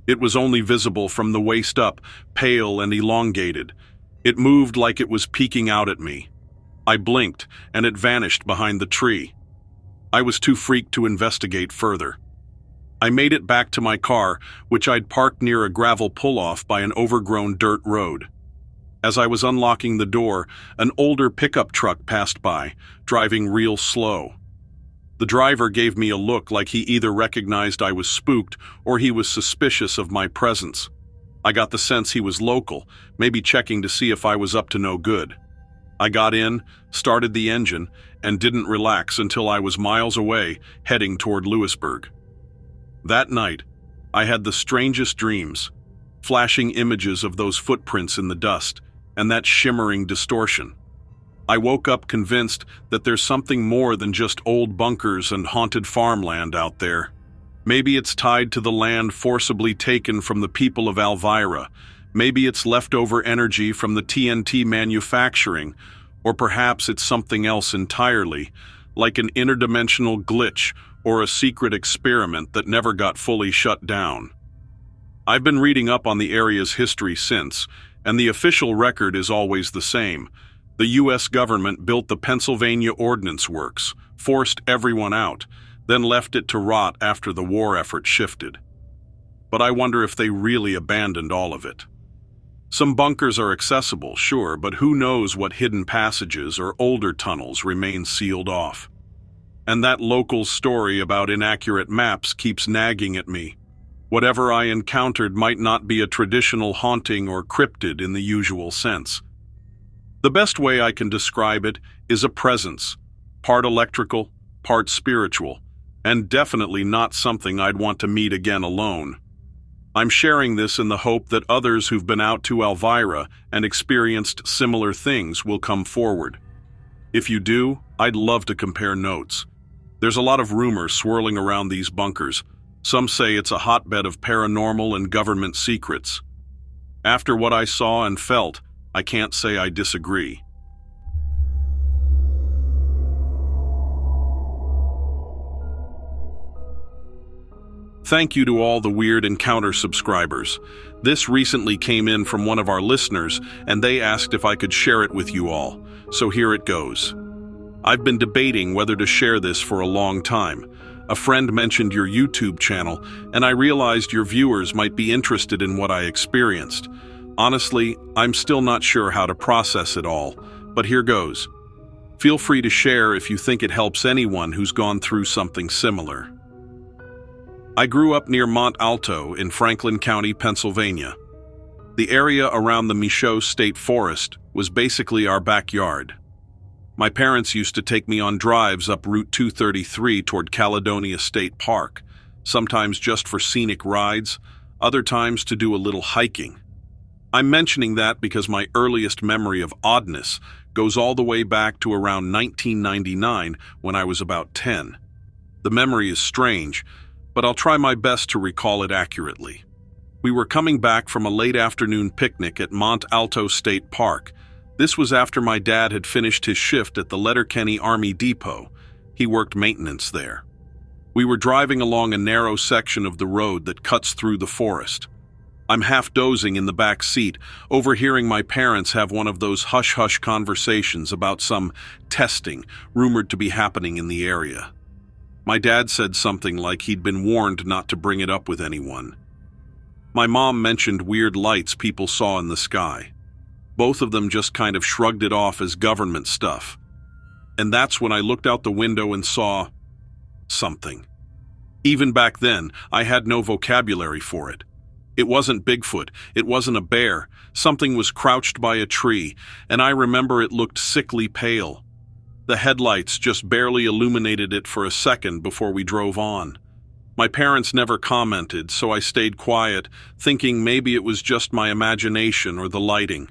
It was only visible from the waist up, pale and elongated. It moved like it was peeking out at me. I blinked, and it vanished behind the tree. I was too freaked to investigate further. I made it back to my car, which I'd parked near a gravel pull-off by an overgrown dirt road. As I was unlocking the door, an older pickup truck passed by, driving real slow. The driver gave me a look like he either recognized I was spooked or he was suspicious of my presence. I got the sense he was local, maybe checking to see if I was up to no good. I got in, started the engine, and didn't relax until I was miles away, heading toward Lewisburg. That night, I had the strangest dreams, flashing images of those footprints in the dust, and that shimmering distortion. I woke up convinced that there's something more than just old bunkers and haunted farmland out there. Maybe it's tied to the land forcibly taken from the people of Elvira. Maybe it's leftover energy from the TNT manufacturing, or perhaps it's something else entirely, like an interdimensional glitch or a secret experiment that never got fully shut down. I've been reading up on the area's history since, and the official record is always the same. The U.S. government built the Pennsylvania Ordnance Works, forced everyone out, then left it to rot after the war effort shifted. But I wonder if they really abandoned all of it. Some bunkers are accessible, sure, but who knows what hidden passages or older tunnels remain sealed off. And that local story about inaccurate maps keeps nagging at me. Whatever I encountered might not be a traditional haunting or cryptid in the usual sense. The best way I can describe it is a presence, part electrical, part spiritual, and definitely not something I'd want to meet again alone. I'm sharing this in the hope that others who've been out to Elvira and experienced similar things will come forward. If you do, I'd love to compare notes. There's a lot of rumor swirling around these bunkers. Some say it's a hotbed of paranormal and government secrets. After what I saw and felt, I can't say I disagree. Thank you to all the Weird Encounter subscribers. This recently came in from one of our listeners, and they asked if I could share it with you all, so here it goes. I've been debating whether to share this for a long time. A friend mentioned your YouTube channel, and I realized your viewers might be interested in what I experienced. Honestly, I'm still not sure how to process it all, but here goes. Feel free to share if you think it helps anyone who's gone through something similar. I grew up near Mont Alto in Franklin County, Pennsylvania. The area around the Michaud State Forest was basically our backyard. My parents used to take me on drives up Route 233 toward Caledonia State Park, sometimes just for scenic rides, other times to do a little hiking. I'm mentioning that because my earliest memory of oddness goes all the way back to around 1999 when I was about 10. The memory is strange, but I'll try my best to recall it accurately. We were coming back from a late afternoon picnic at Mont Alto State Park. This was after my dad had finished his shift at the Letterkenny Army Depot. He worked maintenance there. We were driving along a narrow section of the road that cuts through the forest. I'm half dozing in the back seat, overhearing my parents have one of those hush-hush conversations about some testing rumored to be happening in the area. My dad said something like he'd been warned not to bring it up with anyone. My mom mentioned weird lights people saw in the sky. Both of them just kind of shrugged it off as government stuff. And that's when I looked out the window and saw something. Even back then, I had no vocabulary for it. It wasn't Bigfoot, it wasn't a bear. Something was crouched by a tree, and I remember it looked sickly pale. The headlights just barely illuminated it for a second before we drove on. My parents never commented, so I stayed quiet, thinking maybe it was just my imagination or the lighting.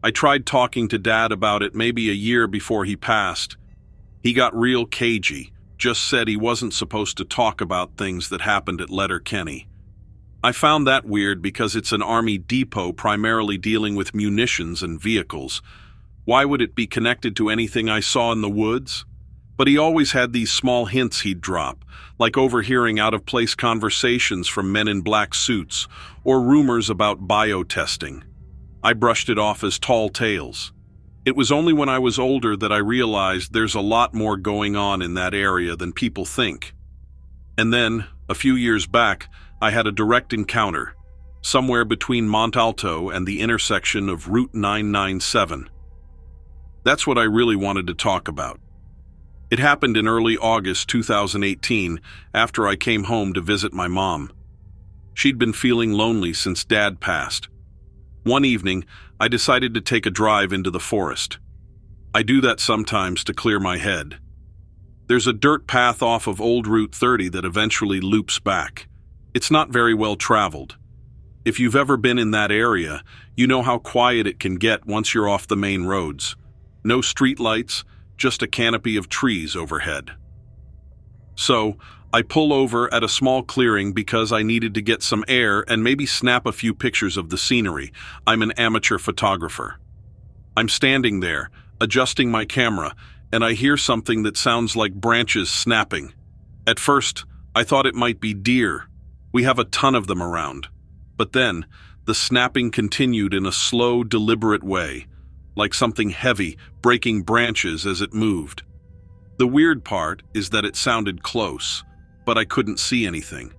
I tried talking to Dad about it maybe a year before he passed. He got real cagey, just said he wasn't supposed to talk about things that happened at Letterkenny. I found that weird because it's an army depot primarily dealing with munitions and vehicles. Why would it be connected to anything I saw in the woods? But he always had these small hints he'd drop, like overhearing out-of-place conversations from men in black suits or rumors about biotesting. I brushed it off as tall tales. It was only when I was older that I realized there's a lot more going on in that area than people think. And then, a few years back, I had a direct encounter, somewhere between Mont Alto and the intersection of Route 997. That's what I really wanted to talk about. It happened in early August 2018, after I came home to visit my mom. She'd been feeling lonely since Dad passed. One evening, I decided to take a drive into the forest. I do that sometimes to clear my head. There's a dirt path off of Old Route 30 that eventually loops back. It's not very well traveled. If you've ever been in that area, you know how quiet it can get once you're off the main roads. No street lights, just a canopy of trees overhead. So, I pull over at a small clearing because I needed to get some air and maybe snap a few pictures of the scenery. I'm an amateur photographer. I'm standing there, adjusting my camera, and I hear something that sounds like branches snapping. At first, I thought it might be deer. We have a ton of them around. But then, the snapping continued in a slow, deliberate way, like something heavy breaking branches as it moved. The weird part is that it sounded close, but I couldn't see anything.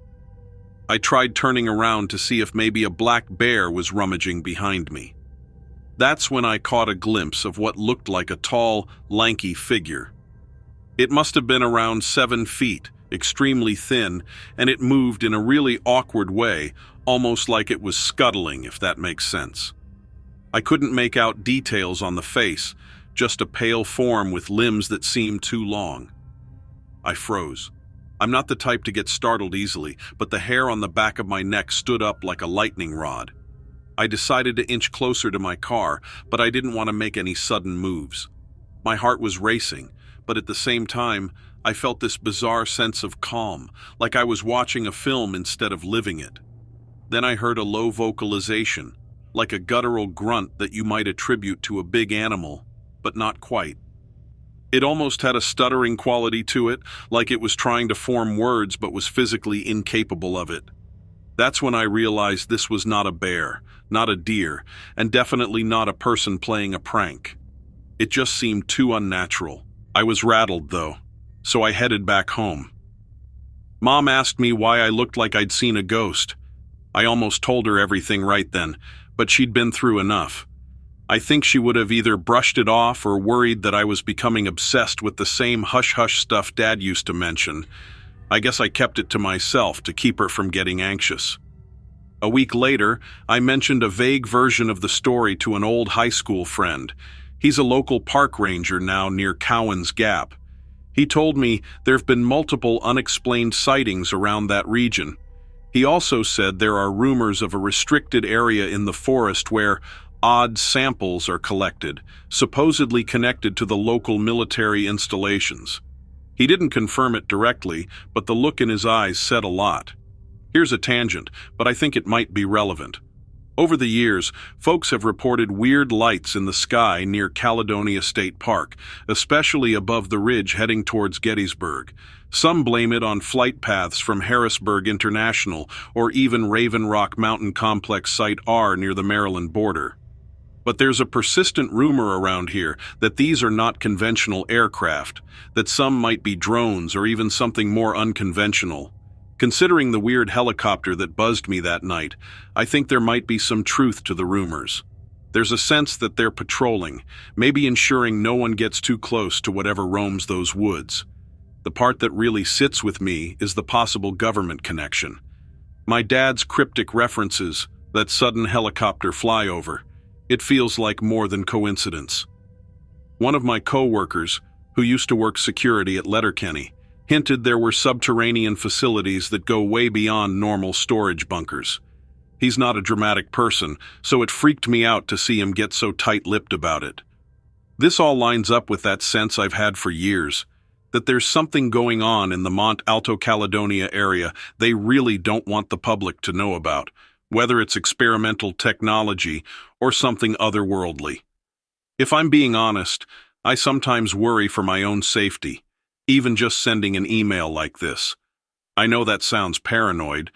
I tried turning around to see if maybe a black bear was rummaging behind me. That's when I caught a glimpse of what looked like a tall, lanky figure. It must have been around 7 feet, extremely thin, and it moved in a really awkward way, almost like it was scuttling, if that makes sense. I couldn't make out details on the face, just a pale form with limbs that seemed too long. I froze. I'm not the type to get startled easily, but the hair on the back of my neck stood up like a lightning rod. I decided to inch closer to my car, but I didn't want to make any sudden moves. My heart was racing, but at the same time, I felt this bizarre sense of calm, like I was watching a film instead of living it. Then I heard a low vocalization, like a guttural grunt that you might attribute to a big animal, but not quite. It almost had a stuttering quality to it, like it was trying to form words but was physically incapable of it. That's when I realized this was not a bear, not a deer, and definitely not a person playing a prank. It just seemed too unnatural. I was rattled, though, so I headed back home. Mom asked me why I looked like I'd seen a ghost. I almost told her everything right then, but she'd been through enough. I think she would have either brushed it off or worried that I was becoming obsessed with the same hush-hush stuff Dad used to mention. I guess I kept it to myself to keep her from getting anxious. A week later, I mentioned a vague version of the story to an old high school friend. He's a local park ranger now near Cowan's Gap. He told me there have been multiple unexplained sightings around that region. He also said there are rumors of a restricted area in the forest where odd samples are collected, supposedly connected to the local military installations. He didn't confirm it directly, but the look in his eyes said a lot. Here's a tangent, but I think it might be relevant. Over the years, folks have reported weird lights in the sky near Caledonia State Park, especially above the ridge heading towards Gettysburg. Some blame it on flight paths from Harrisburg International or even Raven Rock Mountain Complex Site R near the Maryland border. But there's a persistent rumor around here that these are not conventional aircraft, that some might be drones or even something more unconventional. Considering the weird helicopter that buzzed me that night, I think there might be some truth to the rumors. There's a sense that they're patrolling, maybe ensuring no one gets too close to whatever roams those woods. The part that really sits with me is the possible government connection. My dad's cryptic references, that sudden helicopter flyover, it feels like more than coincidence. One of my co-workers, who used to work security at Letterkenny, hinted there were subterranean facilities that go way beyond normal storage bunkers. He's not a dramatic person, so it freaked me out to see him get so tight-lipped about it. This all lines up with that sense I've had for years, that there's something going on in the Mont Alto Caledonia area they really don't want the public to know about, whether it's experimental technology or something otherworldly. If I'm being honest, I sometimes worry for my own safety, even just sending an email like this. I know that sounds paranoid,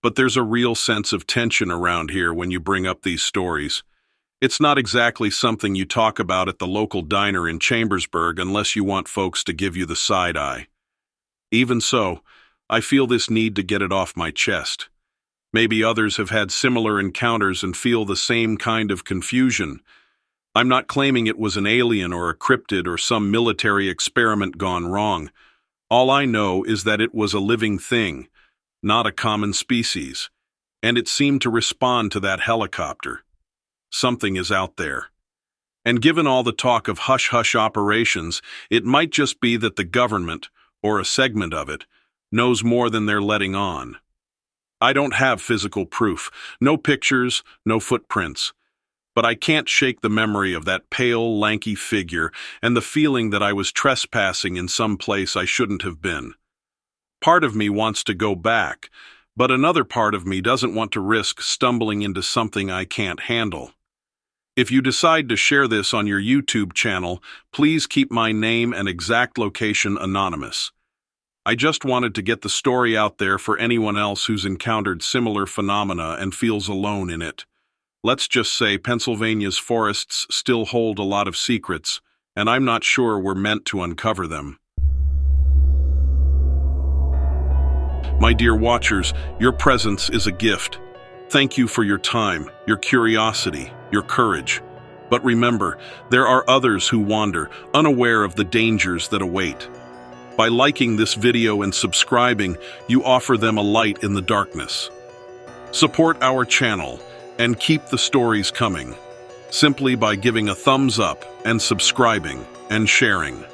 but there's a real sense of tension around here when you bring up these stories. It's not exactly something you talk about at the local diner in Chambersburg unless you want folks to give you the side eye. Even so, I feel this need to get it off my chest. Maybe others have had similar encounters and feel the same kind of confusion. I'm not claiming it was an alien or a cryptid or some military experiment gone wrong. All I know is that it was a living thing, not a common species, and it seemed to respond to that helicopter. Something is out there. And given all the talk of hush-hush operations, it might just be that the government, or a segment of it, knows more than they're letting on. I don't have physical proof, no pictures, no footprints. But I can't shake the memory of that pale, lanky figure and the feeling that I was trespassing in some place I shouldn't have been. Part of me wants to go back, but another part of me doesn't want to risk stumbling into something I can't handle. If you decide to share this on your YouTube channel, please keep my name and exact location anonymous. I just wanted to get the story out there for anyone else who's encountered similar phenomena and feels alone in it. Let's just say Pennsylvania's forests still hold a lot of secrets, and I'm not sure we're meant to uncover them. My dear watchers, your presence is a gift. Thank you for your time, your curiosity, your courage. But remember, there are others who wander, unaware of the dangers that await. By liking this video and subscribing, you offer them a light in the darkness. Support our channel and keep the stories coming, simply by giving a thumbs up and subscribing and sharing.